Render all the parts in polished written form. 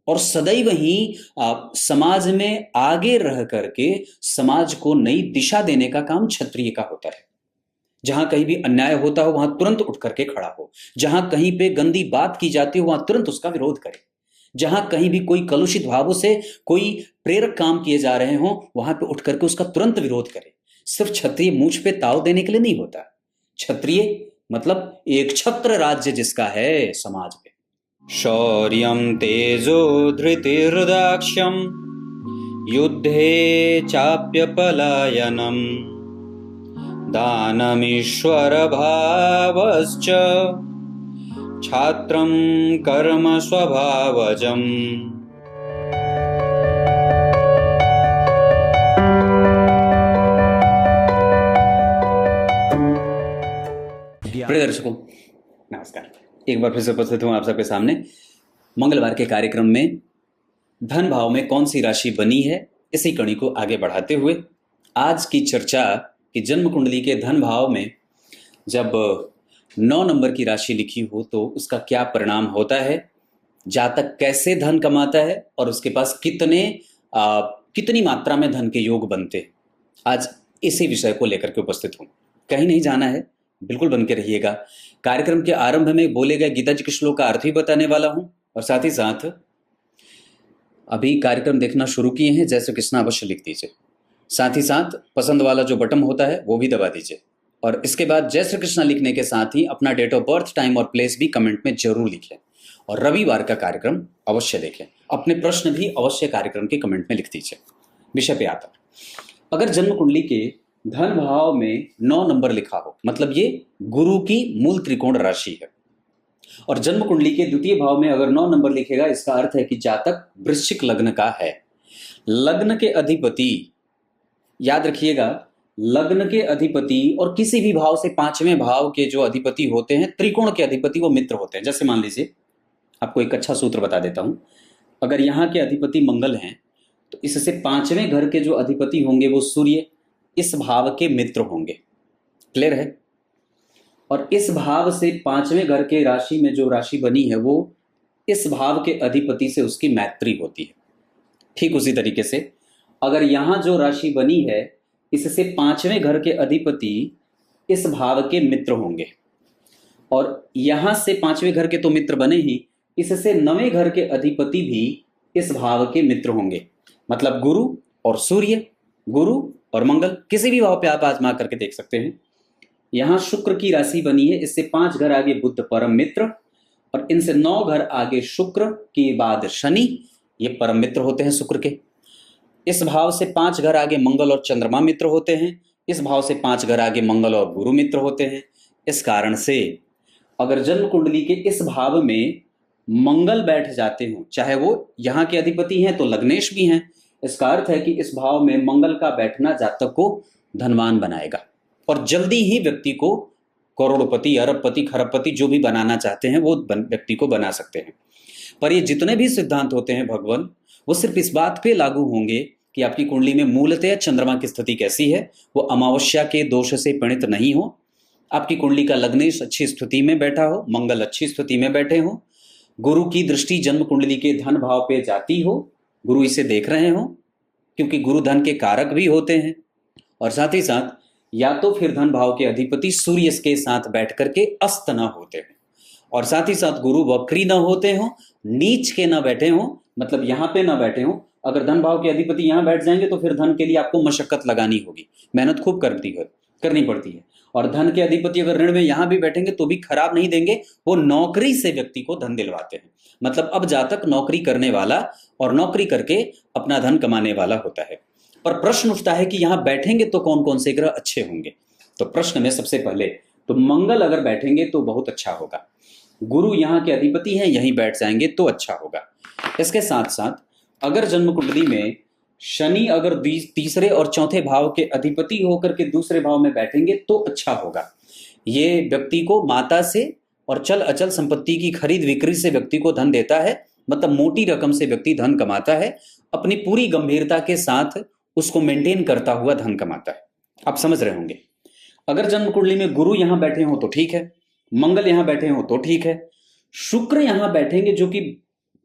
और सदैव ही समाज में आगे रह करके समाज को नई दिशा देने का काम क्षत्रिय का होता है। जहां कहीं भी अन्याय होता हो वहां तुरंत उठ करके खड़ा हो, जहां कहीं पे गंदी बात की जाती हो वहां तुरंत उसका विरोध करे, जहां कहीं भी कोई कलुषित भावों से कोई प्रेरक काम किए जा रहे हो वहां पे उठ करके उसका तुरंत विरोध करे। सिर्फ क्षत्रिय मूंछ पे ताव देने के लिए नहीं होता। क्षत्रिय मतलब एक छत्र राज्य जिसका है समाज पे। शौर्यं तेजो धृतिर्दाक्ष्यं युद्धे चाप्यपलायनम् दानमीश्वर भावश्च छात्रं कर्म स्वभावजम्। प्रिय दर्शकों नमस्कार, एक बार फिर से उपस्थित हूं आप सबके सामने मंगलवार के कार्यक्रम में। धन भाव में कौन सी राशि बनी है, इसी कड़ी को आगे बढ़ाते हुए आज की चर्चा कि जन्म कुंडली के धन भाव में जब 9 नंबर की राशि लिखी हो तो उसका क्या परिणाम होता है, जातक कैसे धन कमाता है और उसके पास कितनी मात्रा में धन के योग बनते हैं। आज इसी विषय को लेकर के उपस्थित हूँ। कहीं नहीं जाना है, बिल्कुल बन के रहिएगा। कार्यक्रम के आरंभ में बोले गए गीता जी के श्लोक का अर्थ भी बताने वाला हूं और साथ ही साथ अभी कार्यक्रम देखना शुरू किए हैं जय श्री कृष्ण अवश्य लिख दीजिए। साथ ही साथ पसंद वाला जो बटन होता है वो भी दबा दीजिए और इसके बाद जय श्री कृष्ण लिखने के साथ ही अपना डेट ऑफ बर्थ, टाइम और प्लेस भी कमेंट में जरूर लिखें और रविवार का कार्यक्रम अवश्य देखें। अपने प्रश्न भी अवश्य कार्यक्रम के कमेंट में लिख दीजिए। विषय पे आता, अगर जन्म कुंडली के धन भाव में 9 नंबर लिखा हो मतलब ये गुरु की मूल त्रिकोण राशि है, और जन्म कुंडली के द्वितीय भाव में अगर 9 नंबर लिखेगा इसका अर्थ है कि जातक वृश्चिक लग्न का है। लग्न के अधिपति, याद रखिएगा, लग्न के अधिपति और किसी भी भाव से 5वें भाव के जो अधिपति होते हैं, त्रिकोण के अधिपति, वो मित्र होते हैं। जैसे मान लीजिए आपको एक अच्छा सूत्र बता देता हूं, अगर यहाँ के अधिपति मंगल हैं तो इससे 5वें घर के जो अधिपति होंगे वो सूर्य इस भाव के मित्र होंगे। क्लियर है? और इस भाव से 5वें घर के राशि में जो राशि बनी है वो इस भाव के अधिपति से उसकी मैत्री होती है। ठीक उसी तरीके से अगर यहां जो राशि बनी है इससे 5वें घर के अधिपति इस भाव के मित्र होंगे और यहां से 5वें घर के तो मित्र बने ही, इससे 9वें घर के अधिपति भी इस भाव के मित्र होंगे। मतलब गुरु और सूर्य, गुरु और मंगल, किसी भी भाव पे आप आजमा करके देख सकते हैं। यहां शुक्र की राशि बनी है, इससे 5 घर आगे बुध परम मित्र और इनसे 9 घर आगे शुक्र के बाद शनि, ये परम मित्र होते हैं शुक्र के। इस भाव से 5 घर आगे मंगल और चंद्रमा मित्र होते हैं, इस भाव से 5 घर आगे मंगल और गुरु मित्र होते हैं। इस कारण से अगर जन्म कुंडली के इस भाव में मंगल बैठ जाते हो, चाहे वो यहाँ के अधिपति हैं तो लग्नेश भी हैं, इसका अर्थ है कि इस भाव में मंगल का बैठना जातक को धनवान बनाएगा और जल्दी ही व्यक्ति को करोड़पति, अरबपति, खरबपति जो भी बनाना चाहते हैं वो व्यक्ति को बना सकते हैं। पर ये जितने भी सिद्धांत होते हैं भगवान, वो सिर्फ इस बात पे लागू होंगे कि आपकी कुंडली में मूलतः चंद्रमा की स्थिति कैसी है, वो अमावस्या के दोष से पीड़ित नहीं हो, आपकी कुंडली का लग्नेश अच्छी स्थिति में बैठा हो, मंगल अच्छी स्थिति में बैठे हो, गुरु की दृष्टि जन्म कुंडली के धन भाव पे जाती हो, गुरु इसे देख रहे हो क्योंकि गुरु धन के कारक भी होते हैं, और साथ ही साथ या तो फिर धन भाव के अधिपति सूर्य के साथ बैठ करके अस्त न होते हैं, और साथ ही साथ गुरु वक्री न होते हो, नीच के न बैठे हो, मतलब यहाँ पे न बैठे हो। अगर धन भाव के अधिपति यहाँ बैठ जाएंगे तो फिर धन के लिए आपको मशक्कत लगानी होगी, मेहनत खूब करनी पड़ती है। और धन के अधिपति अगर ऋण में यहाँ भी बैठेंगे तो भी खराब नहीं देंगे, वो नौकरी से व्यक्ति को धन दिलवाते हैं। मतलब अब जातक नौकरी करने वाला और नौकरी करके अपना धन कमाने वाला होता है। पर प्रश्न उठता है कि यहाँ बैठेंगे तो कौन कौन से ग्रह अच्छे होंगे। तो प्रश्न में सबसे पहले तो मंगल अगर बैठेंगे तो बहुत अच्छा होगा, गुरु यहाँ के अधिपति हैं यहीं बैठ जाएंगे तो अच्छा होगा। इसके साथ साथ अगर जन्म कुंडली में शनि अगर तीसरे और चौथे भाव के अधिपति होकर के दूसरे भाव में बैठेंगे तो अच्छा होगा। ये व्यक्ति को माता से और चल अचल संपत्ति की खरीद बिक्री से व्यक्ति को धन देता है, मतलब मोटी रकम से व्यक्ति धन कमाता है, अपनी पूरी गंभीरता के साथ उसको मेंटेन करता हुआ धन कमाता है। आप समझ रहे होंगे। अगर जन्म कुंडली में गुरु यहां बैठे हो तो ठीक है, मंगल यहां बैठे हो तो ठीक है, शुक्र यहां बैठेंगे जो कि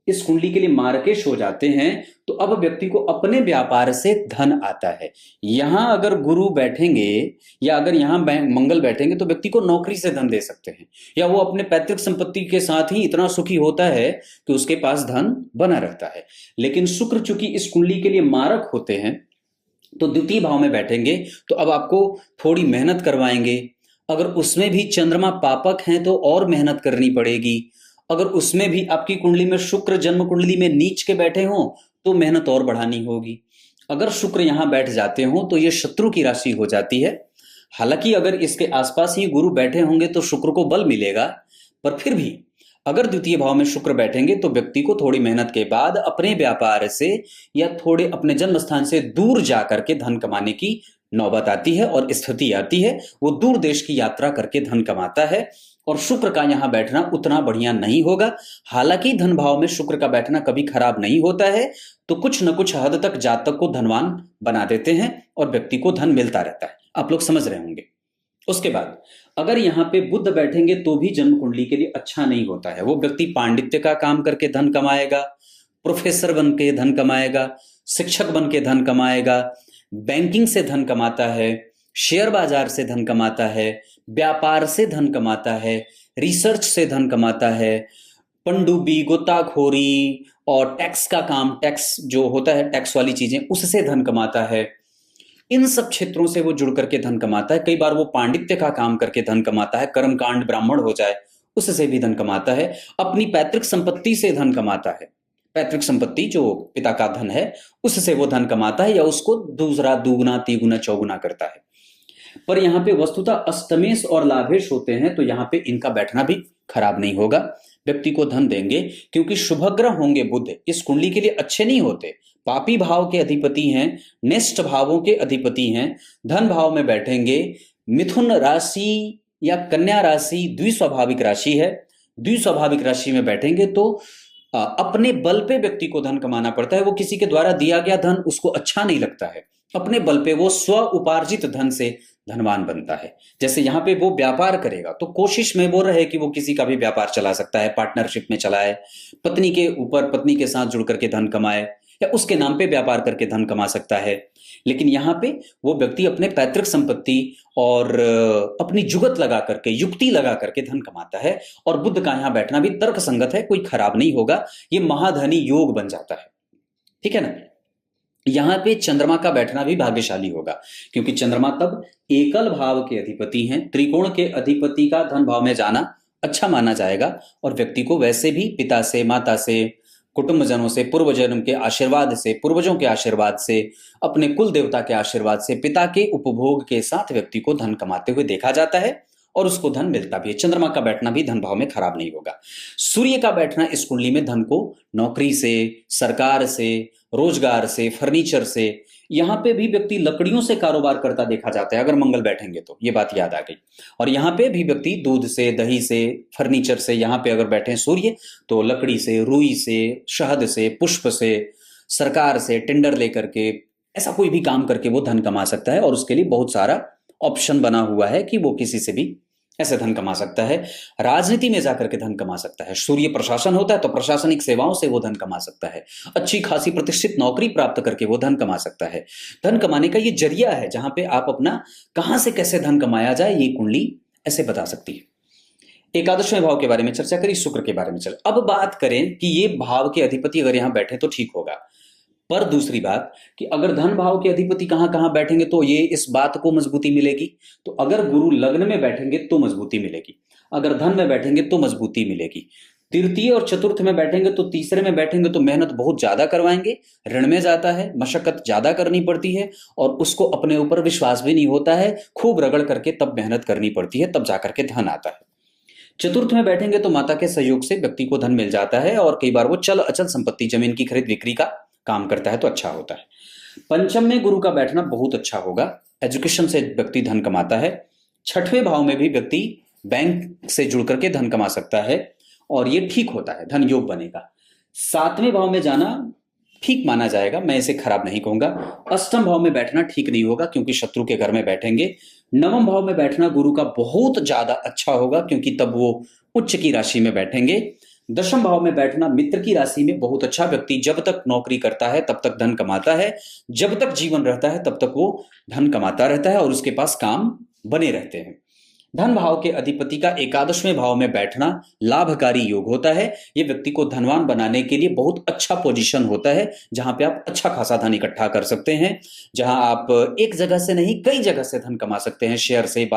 इस कुंडली के लिए मार्केश हो जाते हैं तो अब व्यक्ति को अपने व्यापार से धन आता है। यहां अगर गुरु बैठेंगे या अगर यहां मंगल बैठेंगे तो व्यक्ति को नौकरी से धन दे सकते हैं, या वो अपने पैतृक संपत्ति के साथ ही इतना सुखी होता है कि उसके पास धन बना रहता है। लेकिन शुक्र चूंकि इस कुंडली के लिए मारक होते हैं तो द्वितीय भाव में बैठेंगे तो अब आपको थोड़ी मेहनत करवाएंगे। अगर उसमें भी चंद्रमा पापक हैं तो और मेहनत करनी पड़ेगी। अगर उसमें भी आपकी कुंडली में शुक्र जन्म कुंडली में नीच के बैठे हों तो मेहनत और बढ़ानी होगी। अगर शुक्र यहां बैठ जाते हों तो ये शत्रु की राशि हो जाती है। हालांकि अगर इसके आसपास ही गुरु बैठे होंगे तो शुक्र को बल मिलेगा, पर फिर भी अगर द्वितीय भाव में शुक्र बैठेंगे तो व्यक्ति को थोड़ी मेहनत के बाद अपने व्यापार से या थोड़े अपने जन्म स्थान से दूर जाकर के धन कमाने की नौबत आती है और स्थिति आती है। वो दूर देश की यात्रा करके धन कमाता है और शुक्र का यहां बैठना उतना बढ़िया नहीं होगा। हालांकि धन भाव में शुक्र का बैठना कभी खराब नहीं होता है, तो कुछ न कुछ हद तक जातक को धनवान बना देते हैं और व्यक्ति को धन मिलता रहता है। आप लोग समझ रहे होंगे। उसके बाद अगर यहाँ पे बुध बैठेंगे तो भी जन्म कुंडली के लिए अच्छा नहीं होता है। वो व्यक्ति पांडित्य का काम करके धन कमाएगा, प्रोफेसर बन के धन कमाएगा, शिक्षक बन के धन कमाएगा, बैंकिंग से धन कमाता है, शेयर बाजार से धन कमाता है, व्यापार से धन कमाता है, रिसर्च से धन कमाता है, पनडुब्बी गोताखोरी और टैक्स का काम, टैक्स जो होता है टैक्स वाली चीजें, उससे धन कमाता है। इन सब क्षेत्रों से वो जुड़ करके धन कमाता है। कई बार वो पांडित्य का काम करके धन कमाता है, कर्मकांड ब्राह्मण हो जाए उससे भी धन कमाता है। अपनी पैतृक संपत्ति से धन कमाता है, पैतृक संपत्ति जो पिता का धन है उससे वो धन कमाता है या उसको दूसरा दुगुना तिगुना चौगुना करता है। पर यहाँ पे वस्तुतः अष्टमेश और लाभेश होते हैं तो यहाँ पे इनका बैठना भी खराब नहीं होगा, व्यक्ति को धन देंगे। क्योंकि शुभग्रह होंगे बुध इस कुंडली के लिए अच्छे नहीं होते, पापी भाव के अधिपति हैं, नेष्ट भावों के अधिपति हैं। धन भाव में बैठेंगे, मिथुन राशि या कन्या राशि द्विस्वाभाविक राशि है, द्विस्वाभाविक राशि में बैठेंगे तो अपने बल पे व्यक्ति को धन कमाना पड़ता है। वो किसी के द्वारा दिया गया धन उसको अच्छा नहीं लगता है, अपने बल पे वो स्व उपार्जित धन से धनवान बनता है। जैसे यहाँ पे वो व्यापार करेगा तो कोशिश में वो रहे कि वो किसी का भी व्यापार चला सकता है, पार्टनरशिप में चलाए, पत्नी के ऊपर पत्नी के साथ जुड़ करके धन कमाए या उसके नाम पे व्यापार करके धन कमा सकता है। लेकिन यहाँ पे वो व्यक्ति अपने पैतृक संपत्ति और अपनी जुगत लगा करके, युक्ति लगा करके धन कमाता है। और बुध का यहाँ बैठना भी तर्क संगत है, कोई खराब नहीं होगा, ये महाधनी योग बन जाता है। ठीक है ना। यहाँ पे चंद्रमा का बैठना भी भाग्यशाली होगा, क्योंकि चंद्रमा तब एकल भाव के अधिपति हैं। त्रिकोण के अधिपति का धन भाव में जाना अच्छा माना जाएगा और व्यक्ति को वैसे भी पिता से, माता से, कुटुंबजनों से, पूर्व जन्म के आशीर्वाद से, पूर्वजों के आशीर्वाद से, अपने कुल देवता के आशीर्वाद से, पिता के उपभोग के साथ व्यक्ति को धन कमाते हुए देखा जाता है और उसको धन मिलता भी है। चंद्रमा का बैठना भी धन भाव में खराब नहीं होगा। सूर्य का बैठना इस कुंडली में धन को नौकरी से, सरकार से, रोजगार से, फर्नीचर से, यहाँ पे भी व्यक्ति लकड़ियों से कारोबार करता देखा जाता है अगर मंगल बैठेंगे तो, ये बात याद आ गई। और यहाँ पे भी व्यक्ति दूध से, दही से, फर्नीचर से, यहाँ पे अगर बैठे सूर्य तो लकड़ी से, रुई से, शहद से, पुष्प से, सरकार से टेंडर लेकर के, ऐसा कोई भी काम करके वो धन कमा सकता है। और उसके लिए बहुत सारा ऑप्शन बना हुआ है कि वो किसी से भी ऐसे धन कमा सकता है। राजनीति में जाकर के धन कमा सकता है। सूर्य प्रशासन होता है तो प्रशासनिक सेवाओं से वो धन कमा सकता है। अच्छी खासी प्रतिष्ठित नौकरी प्राप्त करके वो धन कमा सकता है। धन कमाने का ये जरिया है जहां पे आप अपना कहां से कैसे धन कमाया जाए ये कुंडली ऐसे बता सकती है। एकादशवें भाव के बारे में चर्चा करी, शुक्र के बारे में चल। अब बात करें कि ये भाव के अधिपति अगर यहां बैठे तो ठीक होगा, पर दूसरी बात कि अगर धन भाव के अधिपति कहां कहां बैठेंगे तो ये इस बात को मजबूती मिलेगी। तो अगर गुरु लग्न में बैठेंगे तो मजबूती मिलेगी, अगर धन में बैठेंगे तो मजबूती मिलेगी। तृतीय और चतुर्थ में बैठेंगे तो, तीसरे में बैठेंगे तो मेहनत बहुत ज्यादा करवाएंगे, ऋण में जाता है, मशक्कत ज्यादा करनी पड़ती है और उसको अपने ऊपर विश्वास भी नहीं होता है, खूब रगड़ करके तब मेहनत करनी पड़ती है, तब जाकर के धन आता है। चतुर्थ में बैठेंगे तो माता के सहयोग से व्यक्ति को धन मिल जाता है और कई बार वो चल अचल संपत्ति, जमीन की खरीद बिक्री का काम करता है तो अच्छा होता है। पंचम में गुरु का बैठना बहुत अच्छा होगा, एजुकेशन से व्यक्ति धन कमाता है। छठवें भाव में भी व्यक्ति बैंक से जुड़ करके धन कमा सकता है और ये ठीक होता है, धन योग बनेगा। सातवें भाव में जाना ठीक माना जाएगा, मैं इसे खराब नहीं कहूंगा। अष्टम भाव में बैठना ठीक नहीं होगा क्योंकि शत्रु के घर में बैठेंगे। नवम भाव में बैठना गुरु का बहुत ज्यादा अच्छा होगा क्योंकि तब वो उच्च की राशि में बैठेंगे। दशम भाव में बैठना मित्र की राशि में बहुत अच्छा। व्यक्ति जब तक नौकरी करता है तब तक धन कमाता है, जब तक जीवन रहता है तब तक वो धन कमाता रहता है और उसके पास काम बने रहते हैं। धन भाव के अधिपति का एकादशवें भाव में बैठना लाभकारी योग होता है। ये व्यक्ति को धनवान बनाने के लिए बहुत अच्छा पोजीशन होता है, जहां पे आप अच्छा खासा धन इकट्ठा कर सकते हैं, जहां आप एक जगह से नहीं कई जगह से धन कमा सकते हैं। शेयर से,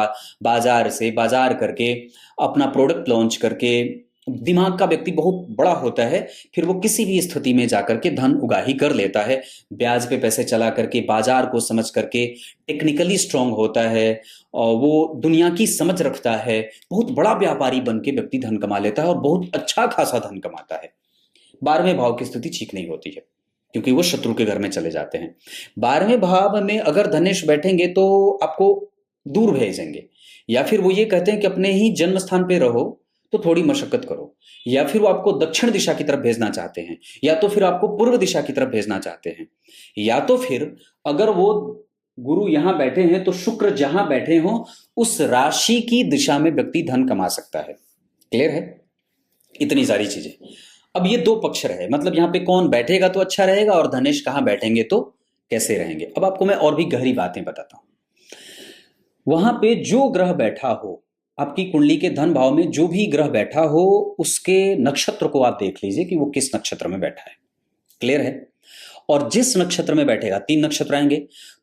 बाजार से, बाजार करके, अपना प्रोडक्ट लॉन्च करके। दिमाग का व्यक्ति बहुत बड़ा होता है, फिर वो किसी भी स्थिति में जाकर के धन उगाही कर लेता है। ब्याज पे पैसे चला करके, बाजार को समझ करके, टेक्निकली स्ट्रांग होता है और वो दुनिया की समझ रखता है। बहुत बड़ा व्यापारी बन के व्यक्ति धन कमा लेता है और बहुत अच्छा खासा धन कमाता है। 12वें भाव की स्थिति ठीक नहीं होती है, क्योंकि वो शत्रु के घर में चले जाते हैं। 12वें भाव में अगर धनेश बैठेंगे तो आपको दूर भेजेंगे, या फिर वो ये कहते हैं कि अपने ही जन्म स्थान पे रहो तो थोड़ी मशक्कत करो, या फिर वो आपको दक्षिण दिशा की तरफ भेजना चाहते हैं, या तो फिर आपको पूर्व दिशा की तरफ भेजना चाहते हैं, या तो फिर अगर वो गुरु यहां बैठे हैं तो शुक्र जहां बैठे हों उस राशि की दिशा में व्यक्ति धन कमा सकता है। क्लियर है? इतनी सारी चीजें। अब ये दो पक्ष रहे, मतलब यहाँ पे कौन बैठेगा तो अच्छा रहेगा और धनेश कहां बैठेंगे तो कैसे रहेंगे। अब आपको मैं और भी गहरी बातें बताता हूं। वहां पे जो ग्रह बैठा हो, आपकी कुंडली के धन भाव में जो भी ग्रह बैठा हो, उसके नक्षत्र को आप देख लीजिए कि वो किस नक्षत्र में बैठा है। क्लियर है? और जिस नक्षत्र में बैठेगा, 3 नक्षत्र आएंगे,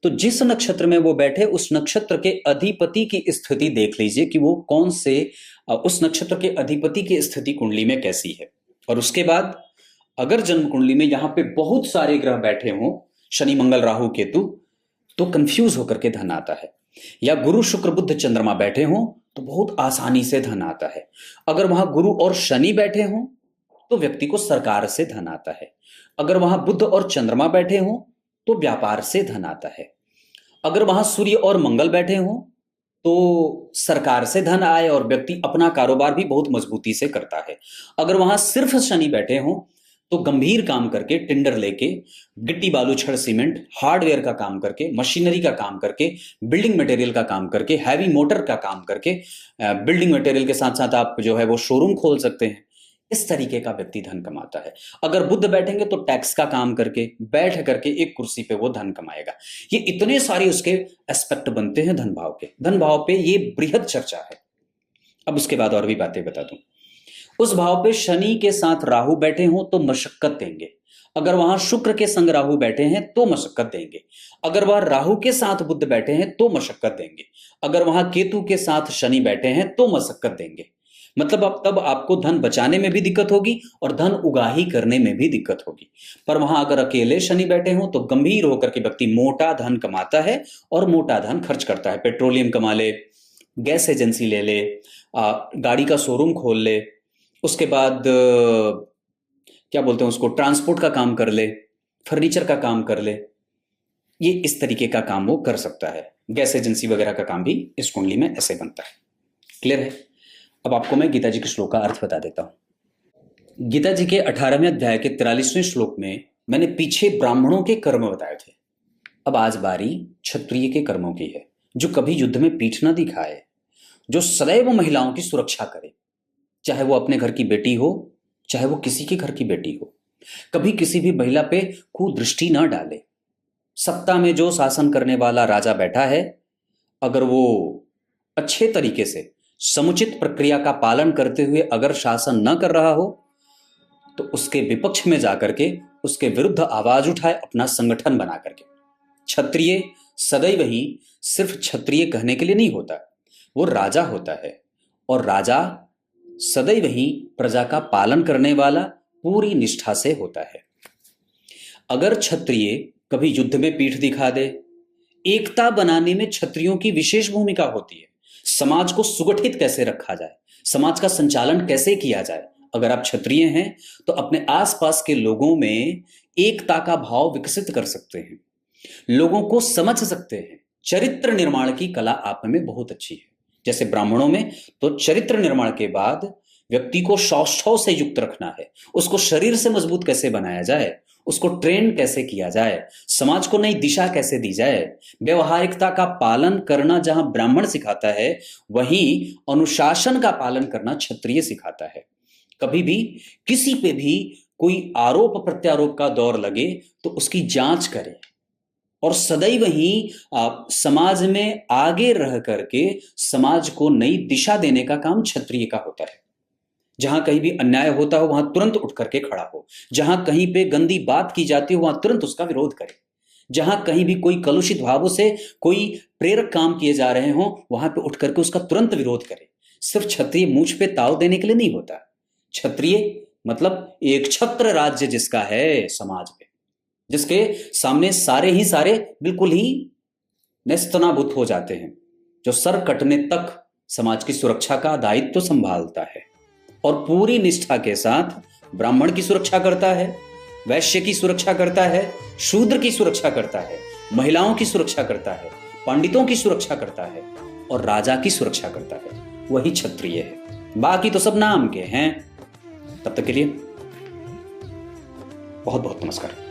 तो जिस नक्षत्र में वो बैठे उस नक्षत्र के अधिपति की स्थिति देख लीजिए कि वो कौन से, उस नक्षत्र के अधिपति की स्थिति कुंडली में कैसी है। और उसके बाद अगर जन्म कुंडली में यहां पे बहुत सारे ग्रह बैठे हों, शनि मंगल राहु केतु, तो कंफ्यूज होकर के धन आता है। या गुरु शुक्र बुध चंद्रमा बैठे हों तो बहुत आसानी से धन आता है। अगर वहां गुरु और शनि बैठे हों तो व्यक्ति को सरकार से धन आता है। अगर वहां बुध और चंद्रमा बैठे हों तो व्यापार से धन आता है। अगर वहां सूर्य और मंगल बैठे हों तो सरकार से धन आए और व्यक्ति अपना कारोबार भी बहुत मजबूती से करता है। अगर वहां सिर्फ शनि बैठे हों तो गंभीर काम करके, टेंडर लेके, गिट्टी बालू छड़ सीमेंट हार्डवेयर का काम करके, मशीनरी का काम करके, बिल्डिंग मटेरियल का काम करके, हैवी मोटर का काम करके, बिल्डिंग मटेरियल के साथ साथ आप जो है वो शोरूम खोल सकते हैं। इस तरीके का व्यक्ति धन कमाता है। अगर बुध बैठेंगे तो टैक्स का काम करके, बैठ करके एक कुर्सी पे वो धन कमाएगा। ये इतने सारे उसके एस्पेक्ट बनते हैं धन भाव के। धन भाव पे ये बृहद चर्चा है। अब उसके बाद और भी बातें बता दूं। उस भाव पे शनि के साथ राहु बैठे हों तो मशक्कत देंगे। अगर वहां शुक्र के संग राहु बैठे हैं तो मशक्कत देंगे। अगर वह राहु के साथ बुध बैठे हैं तो मशक्कत देंगे। अगर वहां केतु के साथ शनि बैठे हैं तो मशक्कत देंगे। मतलब अब तब आपको धन बचाने में भी दिक्कत होगी और धन उगाही करने में भी दिक्कत होगी। पर वहां अगर अकेले शनि बैठे हों तो गंभीर होकर के व्यक्ति मोटा धन कमाता है और मोटा धन खर्च करता है। पेट्रोलियम कमा ले, गैस एजेंसी ले ले, गाड़ी का शोरूम खोल ले, उसके बाद क्या बोलते हैं उसको, ट्रांसपोर्ट का काम कर ले, फर्नीचर का काम कर ले। ये इस तरीके का काम वो कर सकता है। गैस एजेंसी वगैरह का काम भी इस कुंडली में ऐसे बनता है। क्लियर है? अब आपको मैं गीता जी के श्लोक का अर्थ बता देता हूं। गीता जी के 18वें अध्याय के 43वें श्लोक में मैंने पीछे ब्राह्मणों के कर्म बताए थे। अब आज बारी क्षत्रिय के कर्मों की है, जो कभी युद्ध में पीठ न दिखाए, जो सदैव महिलाओं की सुरक्षा करे, चाहे वो अपने घर की बेटी हो, चाहे वो किसी के घर की बेटी हो। कभी किसी भी महिला पे कुदृष्टि ना डाले। सत्ता में जो शासन करने वाला राजा बैठा है, अगर वो अच्छे तरीके से समुचित प्रक्रिया का पालन करते हुए अगर शासन न कर रहा हो तो उसके विपक्ष में जाकर के उसके विरुद्ध आवाज उठाए, अपना संगठन बना करके। क्षत्रिय सदैव ही सिर्फ क्षत्रिय कहने के लिए नहीं होता, वो राजा होता है और राजा सदैव ही प्रजा का पालन करने वाला पूरी निष्ठा से होता है। अगर क्षत्रिय कभी युद्ध में पीठ दिखा दे, एकता बनाने में क्षत्रियों की विशेष भूमिका होती है। समाज को सुगठित कैसे रखा जाए, समाज का संचालन कैसे किया जाए, अगर आप क्षत्रिय हैं तो अपने आसपास के लोगों में एकता का भाव विकसित कर सकते हैं, लोगों को समझ सकते हैं। चरित्र निर्माण की कला आप में बहुत अच्छी है। जैसे ब्राह्मणों में तो चरित्र निर्माण के बाद व्यक्ति को सौष्ठव से युक्त रखना है, उसको शरीर से मजबूत कैसे बनाया जाए, उसको ट्रेन कैसे किया जाए, समाज को नई दिशा कैसे दी जाए, व्यवहारिकता का पालन करना जहां ब्राह्मण सिखाता है, वहीं अनुशासन का पालन करना क्षत्रिय सिखाता है। कभी भी किसी पे भी कोई आरोप प्रत्यारोप का दौर लगे तो उसकी जांच करे और सदैव ही समाज में आगे रह करके समाज को नई दिशा देने का काम क्षत्रिय का होता है। जहां कहीं भी अन्याय होता हो वहां तुरंत उठ करके खड़ा हो, जहां कहीं पे गंदी बात की जाती हो वहां तुरंत उसका विरोध करे, जहां कहीं भी कोई कलुषित भावों से कोई प्रेरक काम किए जा रहे हो वहां पे उठ करके उसका तुरंत विरोध करे। सिर्फ क्षत्रिय मूंछ पे ताव देने के लिए नहीं होता। क्षत्रिय मतलब एक छत्र राज्य जिसका है समाज में, जिसके सामने सारे ही सारे बिल्कुल ही नेस्तनाबूत हो जाते हैं, जो सर कटने तक समाज की सुरक्षा का दायित्व तो संभालता है और पूरी निष्ठा के साथ ब्राह्मण की सुरक्षा करता है, वैश्य की सुरक्षा करता है, शूद्र की सुरक्षा करता है, महिलाओं की सुरक्षा करता है, पंडितों की सुरक्षा करता है और राजा की सुरक्षा करता है। वही क्षत्रिय है, बाकी तो सब नाम के हैं। तब तक के लिए बहुत बहुत नमस्कार।